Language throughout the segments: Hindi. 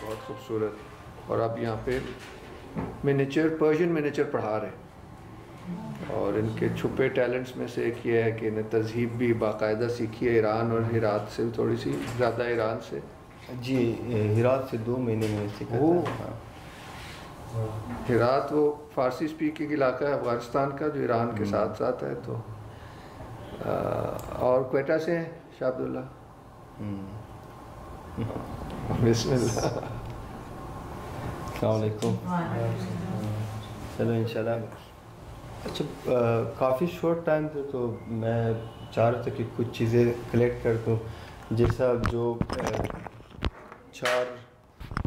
बहुत खूबसूरत। और आप यहाँ पे मिनिएचर, पर्शियन मिनिएचर पढ़ा रहे हैं। और इनके छुपे टैलेंट्स में से एक ये है कि इन्हें तज़हीब भी बाकायदा सीखी है, ईरान और हिरात से, थोड़ी सी ज़्यादा ईरान से। जी, हिरात से 2 महीने में सीखा था। हाँ। हिरात वो फ़ारसी स्पीकिंग इलाका है अफ़गानिस्तान का, जो ईरान के साथ साथ है। तो और क्वेटा से हैं शाह अब्दुल्ला। बिस्मिल्लाह। अस्सलाम वालेकुम। चलो इंशाल्लाह। अच्छा, काफ़ी शॉर्ट टाइम थे तो मैं चाह रहा था कि कुछ चीज़ें कलेक्ट कर दूँ। जैसा जो 4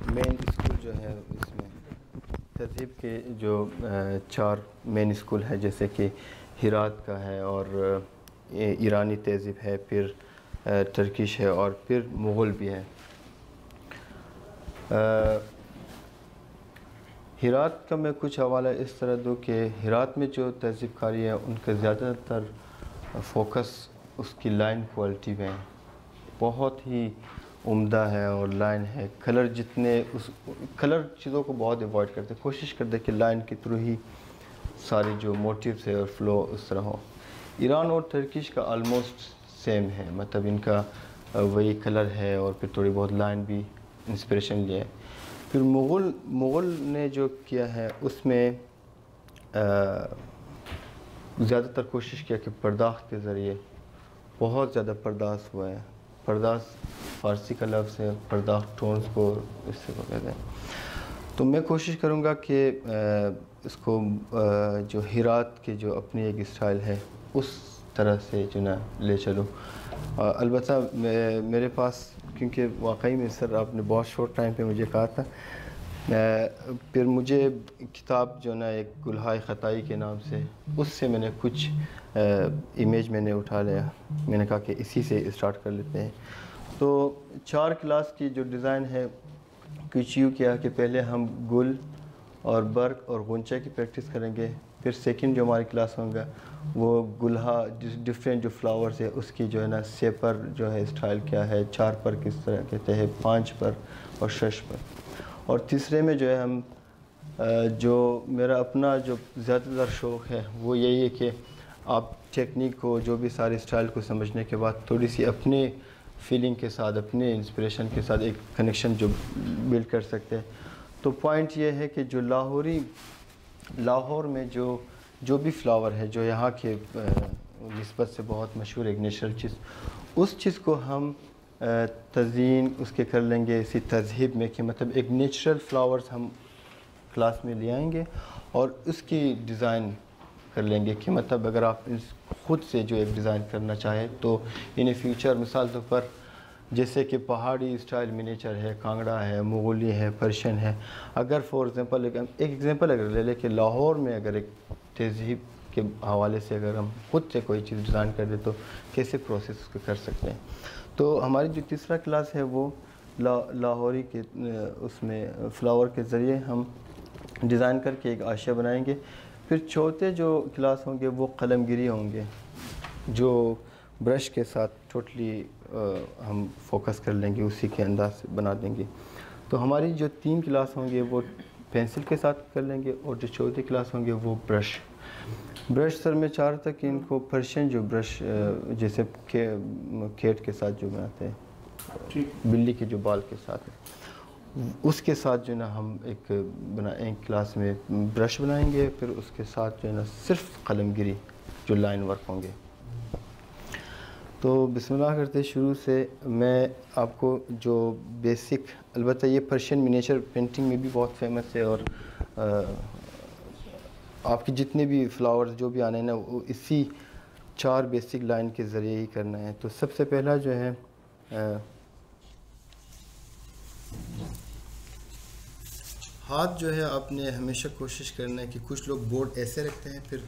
मेन स्कूल जो है इसमें तहज़ीब के जो 4 मेन स्कूल है, जैसे कि हिरात का है और ईरानी तहज़ीब है, फिर टर्किश है और फिर मुग़ल भी है। हिरात का मैं कुछ हवाला इस तरह दूँ कि हिरात में जो तहज़ीब कारी है उनका ज़्यादातर फोकस उसकी लाइन क्वालिटी में है, बहुत ही उम्दा है। और लाइन है, कलर जितने उस कलर चीज़ों को बहुत अवॉइड करते, कोशिश करते कि लाइन के थ्रू ही सारी जो मोटिव्स है और फ्लो उस तरह हो। ईरान और टर्किश का ऑलमोस्ट सेम है, मतलब इनका वही कलर है और फिर थोड़ी बहुत लाइन भी इंस्पिरेशन लिया है। फिर मुग़ल ने जो किया है उसमें ज़्यादातर कोशिश किया कि पर्दाख के ज़रिए बहुत ज़्यादा पर्दास हुआ है। पर्दास फ़ारसी का लफ्ज़ है, पर्दाख टोन्स को इससे को कहते हैं। तो मैं कोशिश करूँगा कि इसको जो हिरात के जो अपनी एक स्टाइल है उस तरह से जो ना ले चलूँ। अलबत्ता मेरे पास, क्योंकि वाकई में सर आपने बहुत शॉर्ट टाइम पे मुझे कहा था, फिर मुझे किताब जो ना एक गुलहाए ख़ताई के नाम से, उससे मैंने कुछ इमेज मैंने उठा लिया। मैंने कहा कि इसी से स्टार्ट कर लेते हैं। तो 4 क्लास की जो डिज़ाइन है, कुछ यूँ किया कि पहले हम गुल और बर्क और गुंचा की प्रैक्टिस करेंगे। फिर सेकंड जो हमारी क्लास होगा वो गुल्हा, डिफरेंट जो फ्लावर्स है उसकी जो है ना सेपर जो है स्टाइल क्या है, 4 पर किस तरह कहते हैं, 5 पर और 6 पर। और तीसरे में जो है हम जो मेरा अपना जो ज़्यादातर शौक़ है वो यही है कि आप टेक्निक को, जो भी सारे स्टाइल को समझने के बाद थोड़ी सी अपने फीलिंग के साथ, अपने इंस्पिरेशन के साथ एक कनेक्शन जो बिल्ड कर सकते हैं। तो पॉइंट ये है कि जो लाहौर में जो भी फ्लावर है जो यहाँ के निस्बत से बहुत मशहूर एक नेचुरल चीज़, उस चीज़ को हम तज़ीन उसके कर लेंगे इसी तज़हीब में कि मतलब एक नेचुरल फ्लावर्स हम क्लास में ले आएंगे और उसकी डिज़ाइन कर लेंगे कि मतलब अगर आप ख़ुद से जो एक डिज़ाइन करना चाहें तो इन फ्यूचर, मिसाल तौर पर जैसे कि पहाड़ी स्टाइल मिनिएचर है, कांगड़ा है, मुग़ली है, पर्शियन है। अगर फॉर एग्ज़ाम्पल एक एग्ज़ाम्पल अगर ले लें कि लाहौर में अगर एक तहज़ीब के हवाले से अगर हम खुद से कोई चीज़ डिज़ाइन कर दे तो कैसे प्रोसेस उसको कर सकते हैं। तो हमारी जो तीसरा क्लास है वो लाहौरी के उसमें फ्लावर के ज़रिए हम डिज़ाइन करके एक आशिया बनाएंगे। फिर चौथे जो क्लास होंगे वो कलमगिरी होंगे, जो ब्रश के साथ टोटली हम फोकस कर लेंगे, उसी के अंदाज से बना देंगे। तो हमारी जो 3 क्लास होंगे वो पेंसिल के साथ कर लेंगे और जो चौथी क्लास होंगे वो ब्रश सर मैं चाह रहा था कि इनको पर्शियन जो ब्रश जैसे कैट के साथ जो बनाते हैं, बिल्ली के जो बाल के साथ है, उसके साथ जो ना हम एक क्लास में ब्रश बनाएंगे। फिर उसके साथ जो है ना सिर्फ कलमगिरी जो लाइन वर्क होंगे। तो बिस्मिल्लाह करते शुरू से मैं आपको जो बेसिक, अलबत्ता ये पर्शियन मिनिएचर पेंटिंग में भी बहुत फेमस है और आपके जितने भी फ्लावर्स जो भी आने हैं ना वो इसी 4 बेसिक लाइन के ज़रिए ही करना है। तो सबसे पहला जो है हाथ जो है आपने हमेशा कोशिश करना है कि कुछ लोग बोर्ड ऐसे रखते हैं फिर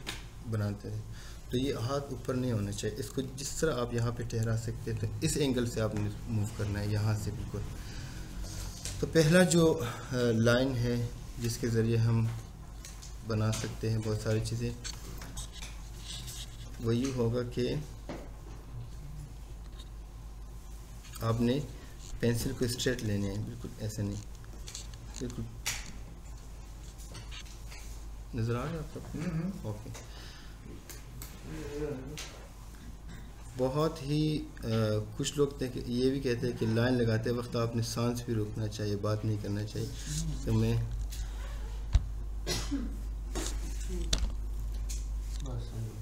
बनाते हैं, तो ये हाथ ऊपर नहीं होना चाहिए। इसको जिस तरह आप यहाँ पे ठहरा सकते हैं तो इस एंगल से आपने मूव करना है, यहाँ से बिल्कुल। तो पहला जो लाइन है जिसके ज़रिए हम बना सकते हैं बहुत सारी चीज़ें, वही होगा कि आपने पेंसिल को स्ट्रेट लेने हैं, बिल्कुल ऐसे नहीं, बिल्कुल नज़र आ रहा है आपको? ओके। बहुत ही कुछ लोग ये भी कहते हैं कि लाइन लगाते वक्त आपने सांस भी रोकना चाहिए, बात नहीं करना चाहिए। तो मैं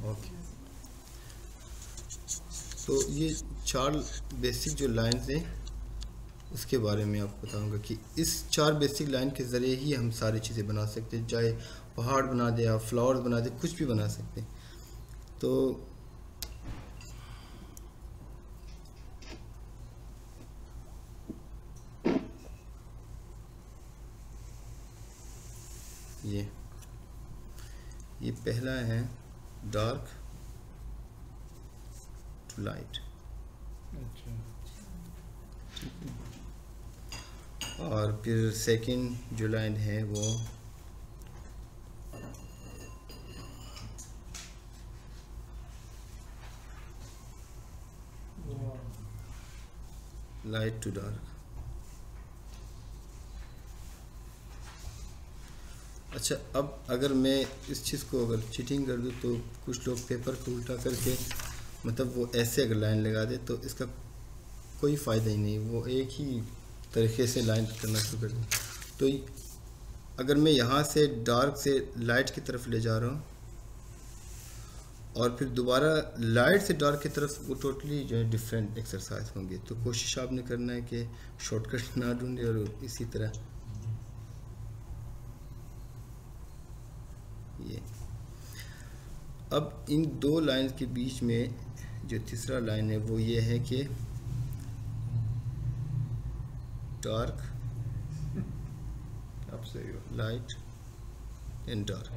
ओके, तो ये 4 बेसिक जो लाइन्स हैं उसके बारे में आपको बताऊंगा कि इस 4 बेसिक लाइन के ज़रिए ही हम सारी चीज़ें बना सकते हैं, चाहे पहाड़ बना दे या फ्लावर्स बना दे, कुछ भी बना सकते हैं। तो ये पहला है डार्क टू लाइट। और फिर सेकंड जो लाइन है वो लाइट टू डार्क। अच्छा, अब अगर मैं इस चीज़ को अगर चीटिंग कर दूँ तो कुछ लोग पेपर को उल्टा करके मतलब वो ऐसे अगर लाइन लगा दे तो इसका कोई फ़ायदा ही नहीं, वो एक ही तरीके से लाइन करना शुरू कर दे। तो अगर मैं यहाँ से डार्क से लाइट की तरफ ले जा रहा हूँ और फिर दोबारा लाइट से डार्क की तरफ, वो टोटली जो है डिफरेंट एक्सरसाइज होंगे। तो कोशिश आपने करना है कि शॉर्टकट ना ढूंढे और इसी तरह ये। अब इन 2 लाइन के बीच में जो तीसरा लाइन है वो ये है कि dark light and dark.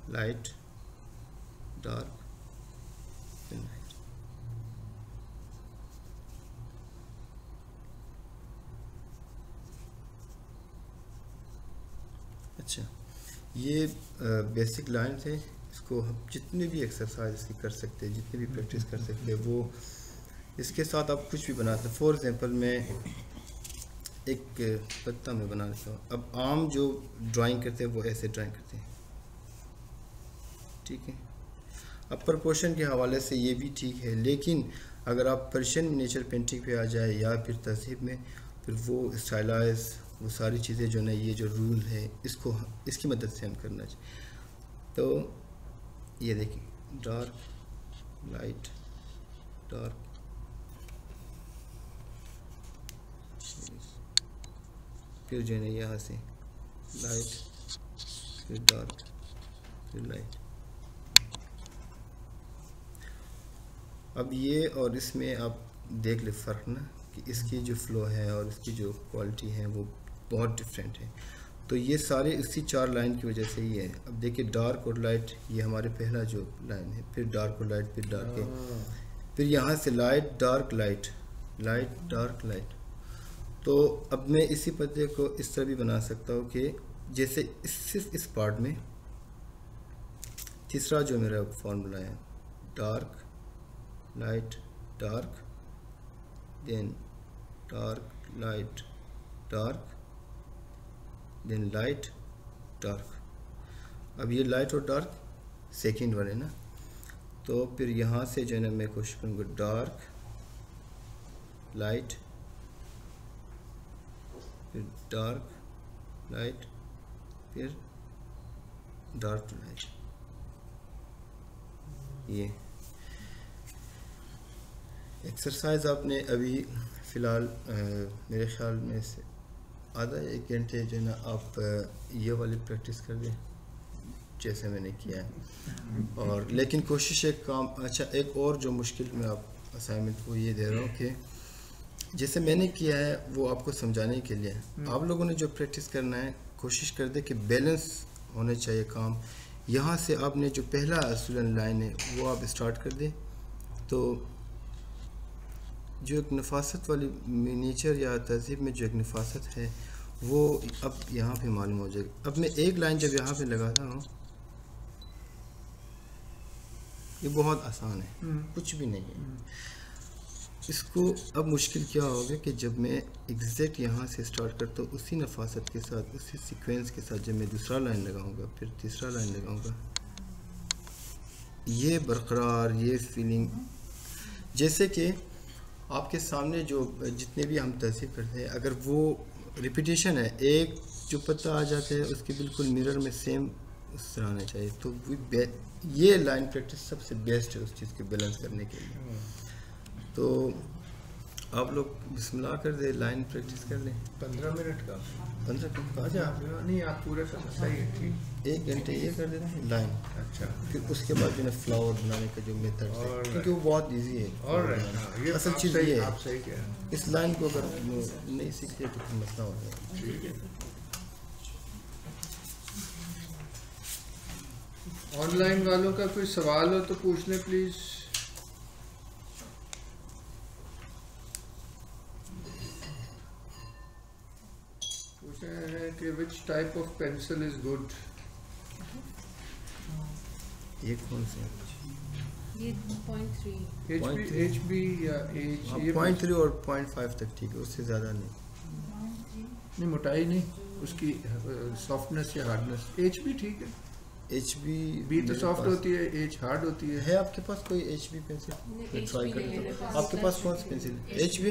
Light dark light. अच्छा, ये बेसिक लाइन है। इसको हम जितने भी एक्सरसाइज इसकी कर सकते हैं, जितनी भी प्रैक्टिस कर सकते हैं, वो इसके साथ आप कुछ भी बना सकते हैं। फॉर एग्जांपल मैं एक पत्ता में बना लेता हूँ। अब आम जो ड्राइंग करते हैं वो ऐसे ड्राइंग करते हैं, ठीक है। अब प्रपोर्शन के हवाले से ये भी ठीक है, लेकिन अगर आप पर्शियन मिनिएचर पेंटिंग पे आ जाए या फिर तहज़ीब में, फिर वो स्टाइलाइज, वो सारी चीज़ें जो ना, ये जो रूल है इसको इसकी मदद से हम करना चाहिए। तो ये देखिए, डार्क लाइट डार्क, फिर जो है यहाँ से लाइट, फिर डार्क, फिर लाइट। अब ये और इसमें आप देख ले फ़र्क ना, कि इसकी जो फ़्लो है और इसकी जो क्वालिटी है वो बहुत डिफरेंट है। तो ये सारे इसी 4 लाइन की वजह से ही है। अब देखिए, डार्क और लाइट, ये हमारे पहला जो लाइन है, फिर डार्क और लाइट, फिर डार्क है, फिर यहाँ से light dark light, light dark light. तो अब मैं इसी पत्ते को इस तरह भी बना सकता हूँ कि जैसे इस पार्ट में तीसरा जो मेरा फॉर्मूला है, dark light dark, then dark light dark, then light dark. अब ये लाइट और डार्क सेकंड वाले ना, तो फिर यहाँ से जो है ना मैं कोशिश करूँगा डार्क लाइट, फिर डार्क लाइट, फिर डार्क टू लाइट। ये एक्सरसाइज आपने अभी फ़िलहाल मेरे ख्याल में से आधा 1 घंटे जो है ना आप ये वाली प्रैक्टिस कर दें जैसे मैंने किया है। और लेकिन कोशिश एक काम, अच्छा एक और जो मुश्किल में आप असाइनमेंट को ये दे रहा हूँ कि जैसे मैंने किया है वो आपको समझाने के लिए, आप लोगों ने जो प्रैक्टिस करना है कोशिश कर दे कि बैलेंस होने चाहिए काम। यहाँ से आपने जो पहला स्टूडेंट लाइन है वो आप स्टार्ट कर दें, तो जो एक नफासत वाली मिनिएचर या तहज़ीब में जो एक नफासत है वो अब यहाँ पे मालूम हो जाएगी। अब मैं एक लाइन जब यहाँ पे लगाता हूँ ये बहुत आसान है, कुछ भी नहीं है। इसको अब मुश्किल क्या होगा कि जब मैं एग्जैक्ट यहाँ से स्टार्ट करता हूँ उसी नफासत के साथ, उसी सीक्वेंस के साथ, जब मैं दूसरा लाइन लगाऊंगा फिर तीसरा लाइन लगाऊंगा, ये बरकरार ये फीलिंग, जैसे कि आपके सामने जो जितने भी हम तहसीब करते हैं, अगर वो रिपीटेशन है, एक जो पता आ जाता है उसके बिल्कुल मिरर में सेम उस तरह आना चाहिए। तो ये लाइन प्रैक्टिस सबसे बेस्ट है उस चीज़ को बैलेंस करने के लिए। तो आप लोग बिस्मिल्लाह कर दे, लाइन प्रैक्टिस कर लें। 15 मिनट का 15 मिनट का जा नहीं, आप पूरे करना सही है, ठीक। 1 घंटे ये कर देते हैं लाइन। अच्छा, फिर उसके बाद जो है फ्लावर बनाने का जो मेथड है, क्योंकि वो बहुत इजी है। और ये असल चीज़ ये आप है, सही कह रहे हैं। इस लाइन को अगर नहीं सीखते तो फिर मसला हो जाएगा। ठीक है। ऑनलाइन वालों का कोई सवाल हो तो पूछ लें प्लीज। पूछ रहे हैं कि which type of pencil is good. ये कौन से ये 0.3 HB या H, ये 0.3 और 0.5 तक ठीक है, उससे ज़्यादा नहीं। नहीं, मोटाई नहीं, उसकी सॉफ्टनेस या हार्डनेस। HB ठीक है, HB B तो सॉफ्ट होती है, H हार्ड होती है। आपके पास कोई HB पेंसिल? मैं HB ट्राई नहीं है मेरे करता हूँ। पास। आपके पास कौन सी पेंसिल है? HB?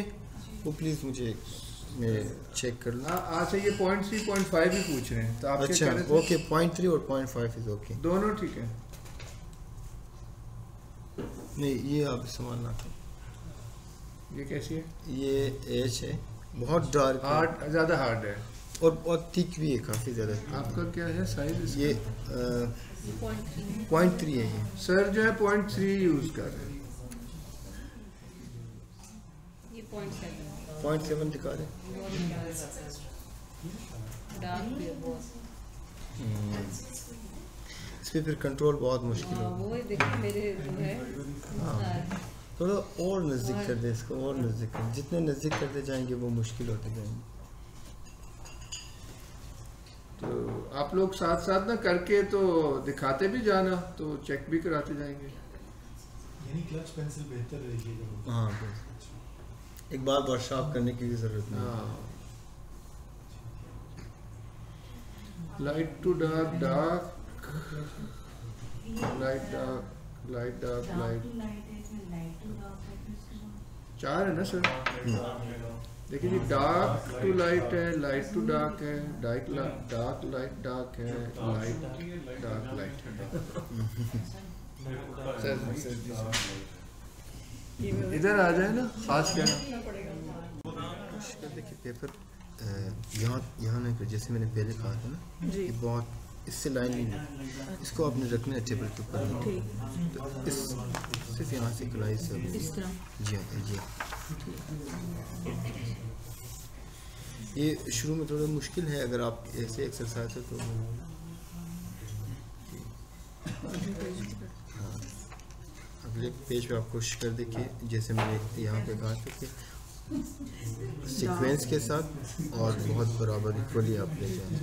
वो प्लीज़ मुझे मैं चेक कर लूँ। अच्छा, ये 0.3 0.5 ही पूछ रहे हैं तो आप अच्छा, ओके, 0.3 और 0.5 इज ओके। दोनों ठीक है। नहीं, ये आप इस्तेमाल ना करें। ये कैसी है? ये H है, बहुत डार्क हार्ड, ज़्यादा हार्ड है और बहुत थिक भी है, काफ़ी ज़्यादा। आपका क्या है साइज? ये 0.3 0.3 है ये। सर जो है 0.3 यूज कर रहे हैं। ये 0.7 0.7 दिखा रहे। डार्क भी है बहुत। इस पर फिर कंट्रोल बहुत मुश्किल हाँ, होगा। वो देखिए मेरे जो है थोड़ा और नज़दीक कर दे इसको, और नज़दीक कर, जितने नज़दीक करते जाएंगे वो मुश्किल होते जाएंगे। तो आप लोग साथ साथ ना करके तो दिखाते भी जाना, तो चेक भी कराते जाएंगे। यानी क्लच पेंसिल बेहतर रहेगी। हाँ, बस एक बार शार्प करने की भी ज़रूरत नहीं। हाँ, light to dark, dark light, dark light, dark light, 4 है ना सर? देखिए जी, डार्क टू लाइट है, लाइट टू डार्क है, डार्क लाइट डार्क है, लाइट डार्क लाइट है। इधर आ जाए ना, खास क्या देखिए पेपर यहाँ नहीं कर, जैसे मैंने पहले कहा था ना, ये बहुत इससे लाइन नहीं है, इसको आपने रखना है टेबल के ऊपर। तो इस सिर्फ यहाँ से कलाई से इस तरह। जी हाँ, जी। ये शुरू में थोड़ा मुश्किल है, अगर आप ऐसे एक्सरसाइज है तो हाँ। अगले पेज पे आप कोशिश कर देखिए, जैसे मैंने यहाँ पे कहा था कि सीक्वेंस के साथ और बहुत बराबर इक्वली आप ले जाएं।